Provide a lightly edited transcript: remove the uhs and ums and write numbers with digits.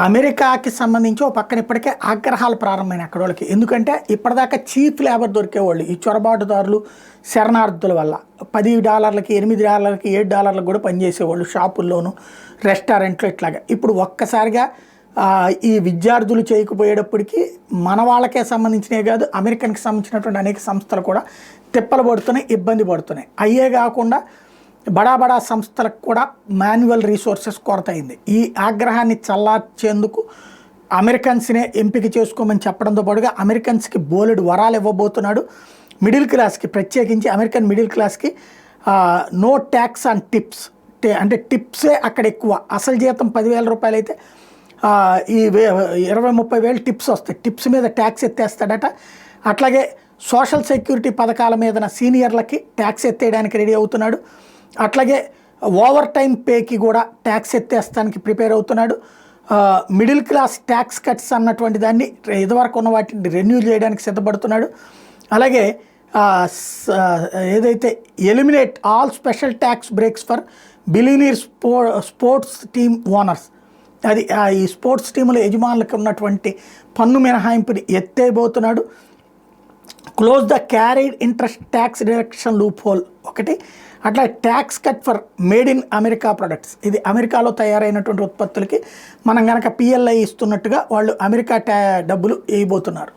అమెరికాకి సంబంధించి ఓ పక్కన ఇప్పటికే ఆగ్రహాలు ప్రారంభమైన అక్కడ వాళ్ళకి. ఎందుకంటే ఇప్పటిదాకా చీప్ లేబర్ దొరికేవాళ్ళు ఈ చొరబాటుదారులు శరణార్థుల వల్ల. $10, $8, $7 కూడా పనిచేసేవాళ్ళు షాపుల్లోనూ, రెస్టారెంట్లో ఇట్లాగా. ఇప్పుడు ఒక్కసారిగా ఈ విద్యార్థులు చేయకపోయేటప్పటికి మన వాళ్ళకే సంబంధించినవి కాదు, అమెరికన్కి సంబంధించినటువంటి అనేక సంస్థలు కూడా తిప్పలు పడుతున్నాయి, ఇబ్బంది పడుతున్నాయి. అయ్యే కాకుండా బడా సంస్థలకు కూడా మాన్యువల్ రీసోర్సెస్ కొరత అయింది. ఈ ఆగ్రహాన్ని చల్లార్చేందుకు అమెరికన్స్నే ఎంపిక చేసుకోమని చెప్పడంతో పాటుగా అమెరికన్స్కి బోలెడు వరాలు ఇవ్వబోతున్నాడు. మిడిల్ క్లాస్కి ప్రత్యేకించి అమెరికన్ మిడిల్ క్లాస్కి నో ట్యాక్స్ ఆన్ టిప్స్, అంటే టిప్సే అక్కడ ఎక్కువ. అసలు జీతం $10,000 అయితే ఈ 20-30 వేలు టిప్స్ వస్తాయి. టిప్స్ మీద ట్యాక్స్ ఎత్తేస్తాడట. అట్లాగే సోషల్ సెక్యూరిటీ పథకాల మీద సీనియర్లకి ట్యాక్స్ ఎత్తేయడానికి రెడీ అవుతున్నాడు. అట్లాగే ఓవర్ టైం పేకి కూడా ట్యాక్స్ ఎత్తేస్తానికి ప్రిపేర్ అవుతున్నాడు. మిడిల్ క్లాస్ ట్యాక్స్ కట్స్ అన్నటువంటి దాన్ని ఇదివరకు ఉన్న వాటిని రెన్యూ చేయడానికి సిద్ధపడుతున్నాడు. అలాగే ఏదైతే eliminate all special tax breaks for billionaire sports team owners, అది ఈ స్పోర్ట్స్ టీముల యజమానులకు ఉన్నటువంటి పన్ను మినహాయింపుని ఎత్తేయబోతున్నాడు. Close the carried interest tax deduction loophole ఒకటి. అట్లా tax cut for made in America products, ఇది అమెరికాలో తయారైనటువంటి ఉత్పత్తులకి మనం కనుక PLI ఇస్తున్నట్టుగా వాళ్ళు అమెరికా డబ్బులు వేయబోతున్నారు.